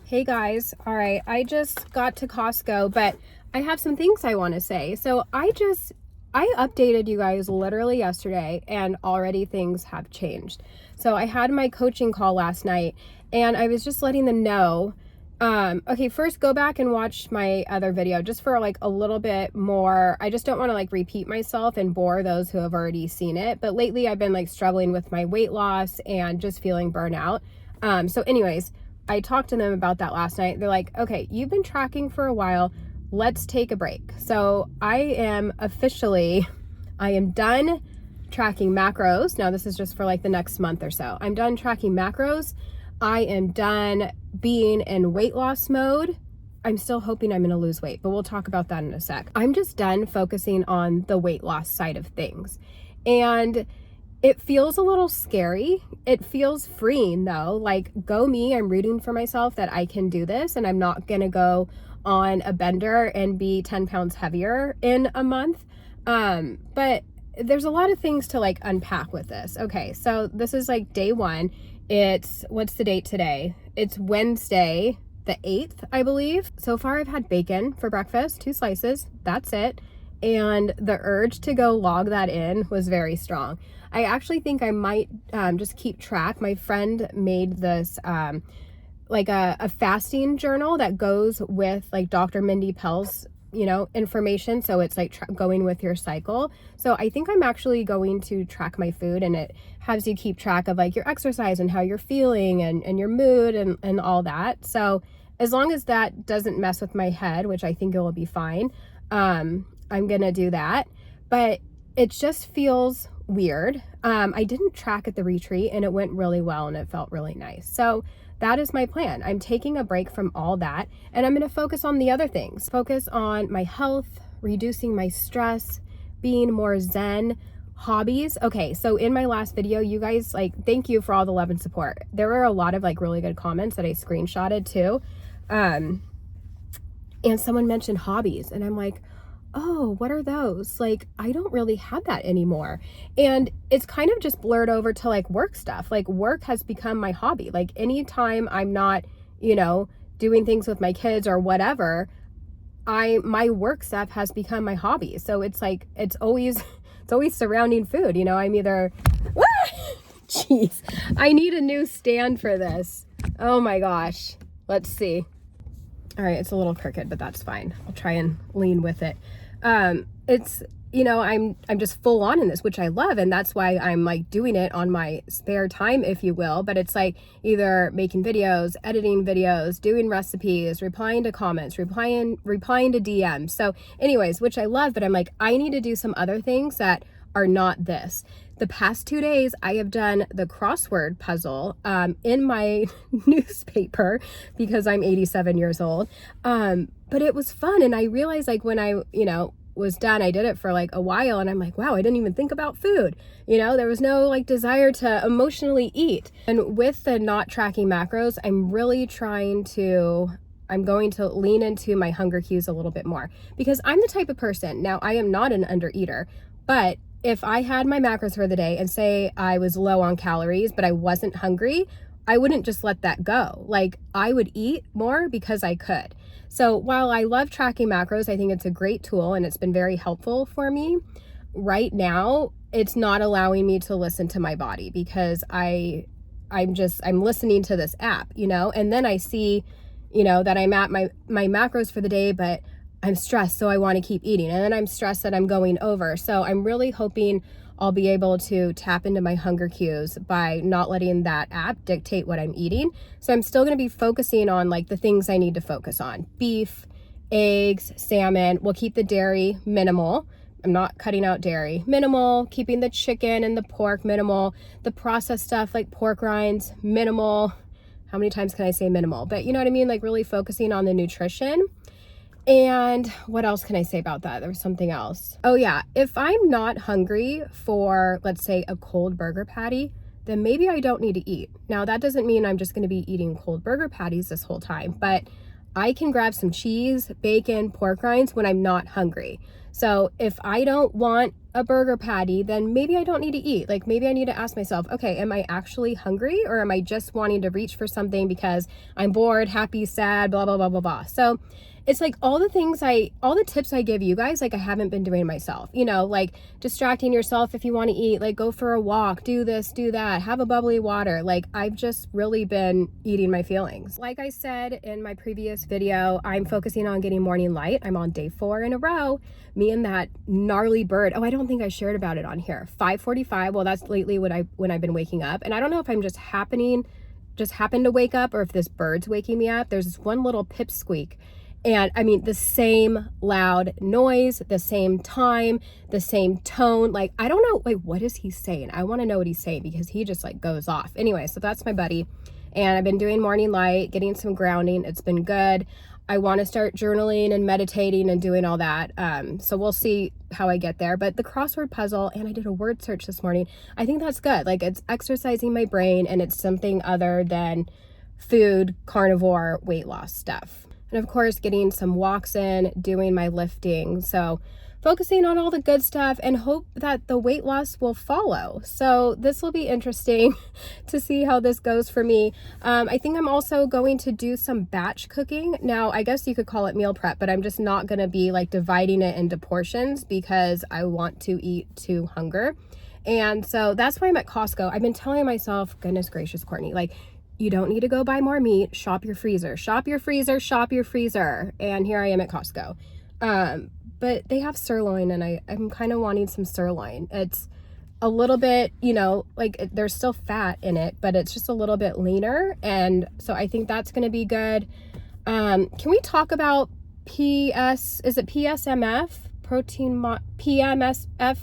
Hey guys, all right, I just got to Costco, but I have some things I want to say. So I updated you guys literally yesterday and already things have changed. So I had my coaching call last night and I was just letting them know. Okay, first go back and watch my other video just for like a little bit more. I just don't want to like repeat myself and bore those who have already seen it. But lately I've been like struggling with my weight loss and just feeling burnout. So anyways, I talked to them about that last night. They're like, okay, you've been tracking for a while. Let's take a break. So I am done tracking macros. Now this is just for like the next month or so. I'm done tracking macros. I am done being in weight loss mode. I'm still hoping I'm going to lose weight, but we'll talk about that in a sec. I'm just done focusing on the weight loss side of things. And it feels a little scary. It feels freeing though. Like, go me, I'm rooting for myself that I can do this and I'm not gonna go on a bender and be 10 pounds heavier in a month. But there's a lot of things to like unpack with this. Okay, so this is like day one. What's the date today? It's Wednesday, the 8th, I believe. So far I've had bacon for breakfast, 2 slices, that's it. And the urge to go log that in was very strong. I actually think I might just keep track. My friend made this like a fasting journal that goes with like Dr. Mindy Pell's, information. So it's like going with your cycle. So I think I'm actually going to track my food, and it has you keep track of like your exercise and how you're feeling and your mood and all that. So as long as that doesn't mess with my head, which I think it will be fine, I'm gonna do that. But it just feels weird. I didn't track at the retreat and it went really well and it felt really nice. So that is my plan. I'm taking a break from all that and I'm gonna focus on the other things. Focus on my health, reducing my stress, being more zen, hobbies. Okay, so in my last video, you guys, like, thank you for all the love and support. There were a lot of like really good comments that I screenshotted too. And someone mentioned hobbies and I'm like, oh, what are those? Like, I don't really have that anymore. And it's kind of just blurred over to like work stuff. Like, work has become my hobby. Like, anytime I'm not, doing things with my kids or whatever, my work stuff has become my hobby. So it's like, it's always surrounding food. I'm either, jeez, I need a new stand for this. Oh my gosh. Let's see. All right, it's a little crooked, but that's fine. I'll try and lean with it. It's, I'm just full on in this, which I love. And that's why I'm like doing it on my spare time, if you will. But it's like either making videos, editing videos, doing recipes, replying to comments, replying to DMs. So anyways, which I love, but I'm like, I need to do some other things that are not this. The past 2 days, I have done the crossword puzzle in my newspaper because I'm 87 years old. But it was fun. And I realized like when I, was done, I did it for like a while and I'm like, wow, I didn't even think about food. There was no like desire to emotionally eat. And with the not tracking macros, I'm going to lean into my hunger cues a little bit more because I'm the type of person, now I am not an undereater, but if I had my macros for the day and say I was low on calories, but I wasn't hungry, I wouldn't just let that go. Like, I would eat more because I could. So while I love tracking macros, I think it's a great tool and it's been very helpful for me. Right now, it's not allowing me to listen to my body because I'm listening to this app, and then I see, that I'm at my macros for the day, but I'm stressed, so I want to keep eating. And then I'm stressed that I'm going over. So I'm really hoping I'll be able to tap into my hunger cues by not letting that app dictate what I'm eating. So I'm still going to be focusing on like the things I need to focus on. Beef, eggs, salmon. We'll keep the dairy minimal. I'm not cutting out dairy. Minimal. Keeping the chicken and the pork minimal. The processed stuff like pork rinds, minimal. How many times can I say minimal? But you know what I mean? Like really focusing on the nutrition. And what else can I say about that? There was something else. Oh yeah, if I'm not hungry for, let's say, a cold burger patty, then maybe I don't need to eat. Now that doesn't mean I'm just gonna be eating cold burger patties this whole time, but I can grab some cheese, bacon, pork rinds when I'm not hungry. So if I don't want a burger patty, then maybe I don't need to eat. Like maybe I need to ask myself, okay, am I actually hungry, or am I just wanting to reach for something because I'm bored, happy, sad, blah, blah, blah, blah, blah. So it's like all the tips I give you guys, like I haven't been doing myself, you know, like distracting yourself if you want to eat, like go for a walk, do this, do that, have a bubbly water. Like I've just really been eating my feelings. Like I said in my previous video, I'm focusing on getting morning light. I'm on day 4 in a row. Me and that gnarly bird. Oh, I don't think I shared about it on here. 5:45. Well, that's lately when I've been waking up. And I don't know if I'm just happened to wake up, or if this bird's waking me up. There's this one little pipsqueak. And I mean, the same loud noise, the same time, the same tone. Like, I don't know, wait, what is he saying? I want to know what he's saying, because he just like goes off. Anyway, so that's my buddy. And I've been doing morning light, getting some grounding. It's been good. I want to start journaling and meditating and doing all that. So we'll see how I get there. But the crossword puzzle, and I did a word search this morning, I think that's good. Like, it's exercising my brain, and it's something other than food, carnivore, weight loss stuff. And of course, getting some walks in, doing my lifting. So focusing on all the good stuff, and hope that the weight loss will follow. So this will be interesting to see how this goes for me. I think I'm also going to do some batch cooking. Now, I guess you could call it meal prep, but I'm just not going to be like dividing it into portions, because I want to eat to hunger. And so that's why I'm at Costco. I've been telling myself, goodness gracious, Courtney, like, you don't need to go buy more meat. Shop your freezer, shop your freezer, shop your freezer. And here I am at Costco. But they have sirloin, and I'm kind of wanting some sirloin. It's a little bit, you know, like there's still fat in it, but it's just a little bit leaner. And so I think that's going to be good. Can we talk about is it PSMF? PMSF?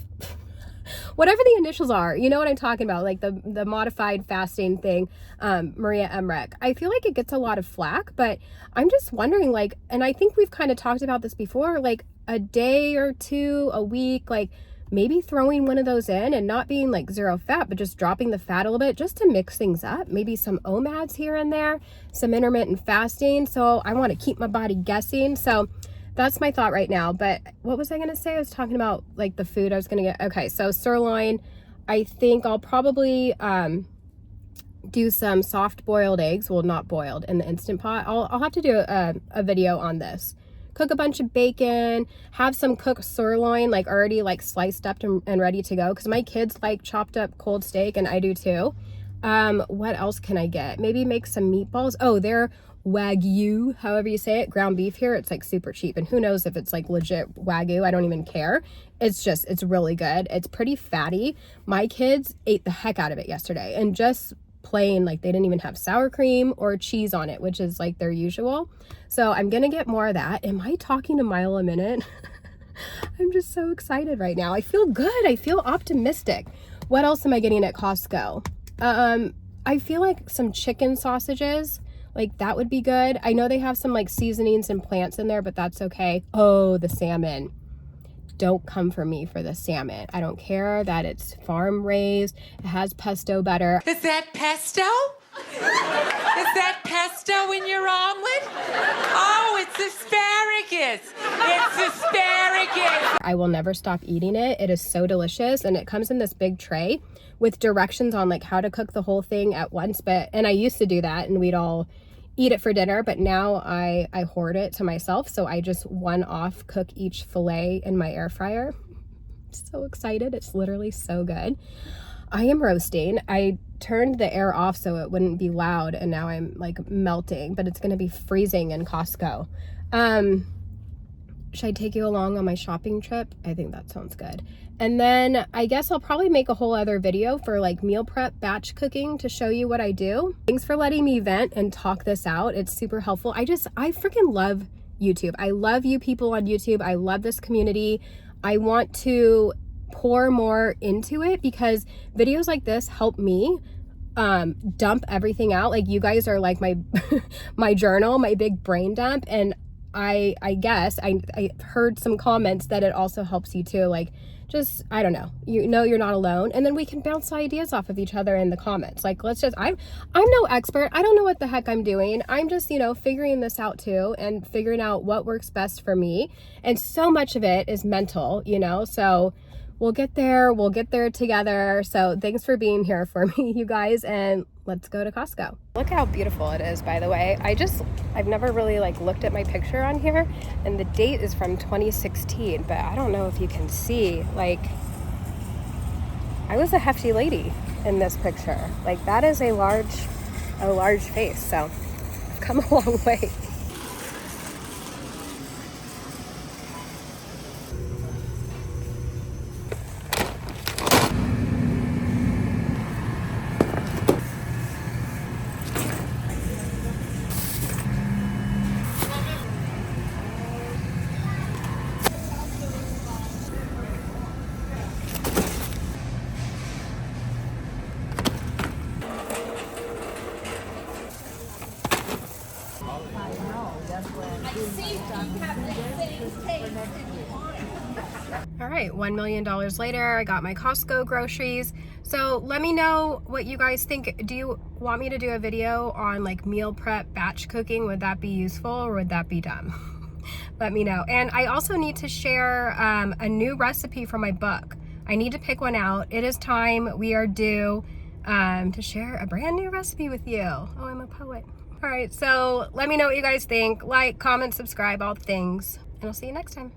Whatever the initials are, you know what I'm talking about, like the modified fasting thing, Maria Emmerich. I feel like it gets a lot of flack, but I'm just wondering, like, and I think we've kind of talked about this before, like a day or two a week, like maybe throwing one of those in, and not being like 0 fat, but just dropping the fat a little bit, just to mix things up. Maybe some OMADs here and there, some intermittent fasting. So I want to keep my body guessing. So that's my thought right now. But what was I going to say? I was talking about like the food I was going to get. Okay, so sirloin. I think I'll probably do some soft boiled eggs. Well, not boiled, in the Instant Pot. I'll have to do a video on this. Cook a bunch of bacon, have some cooked sirloin, like already like sliced up and ready to go, because my kids like chopped up cold steak, and I do too. What else can I get? Maybe make some meatballs. Oh, they're Wagyu, however you say it, ground beef here. It's like super cheap, and who knows if it's like legit Wagyu. I don't even care. It's really good. It's pretty fatty. My kids ate the heck out of it yesterday, and just plain, like they didn't even have sour cream or cheese on it, which is like their usual. So I'm gonna get more of that. Am I talking a mile a minute? I'm just so excited right now. I feel good. I feel optimistic. What else am I getting at Costco? I feel like some chicken sausages, like that would be good. I know they have some like seasonings and plants in there, but that's okay. Oh, the salmon. Don't come for me for the salmon. I don't care that it's farm raised. It has pesto butter. Is that pesto? Is that pesto in your omelet? Oh, it's asparagus. It's asparagus. I will never stop eating it. It is so delicious, and it comes in this big tray with directions on like how to cook the whole thing at once. And I used to do that, and we'd all eat it for dinner, but now I hoard it to myself. So I just one-off cook each fillet in my air fryer. So excited. It's literally so good. I am roasting. I turned the air off so it wouldn't be loud, and now I'm like melting, but it's going to be freezing in Costco. Should I take you along on my shopping trip? I think that sounds good. And then I guess I'll probably make a whole other video for like meal prep batch cooking to show you what I do. Thanks for letting me vent and talk this out. It's super helpful. I freaking love YouTube. I love you people on YouTube. I love this community. I want to pour more into it, because videos like this help me dump everything out. Like, you guys are like my my journal, my big brain dump. And I guess I heard some comments that it also helps you too, like just, I don't know, you know, you're not alone. And then we can bounce ideas off of each other in the comments. Like, let's just, I'm no expert. I don't know what the heck I'm doing. I'm just, you know, figuring this out too, and figuring out what works best for me. And so much of it is mental, you know, so we'll get there together. So thanks for being here for me, you guys, and let's go to Costco. Look how beautiful it is, by the way. I've never really like looked at my picture on here, and the date is from 2016, but I don't know if you can see, like, I was a hefty lady in this picture. Like, that is a large face, so I've come a long way. All right, $1 million later, I got my Costco groceries. So let me know what you guys think. Do you want me to do a video on like meal prep batch cooking? Would that be useful or would that be dumb? Let me know. And I also need to share a new recipe for my book. I need to pick one out. It is time. We are due to share a brand new recipe with you. Oh, I'm a poet. All right, so let me know what you guys think. Like, comment, subscribe, all the things, and I'll see you next time.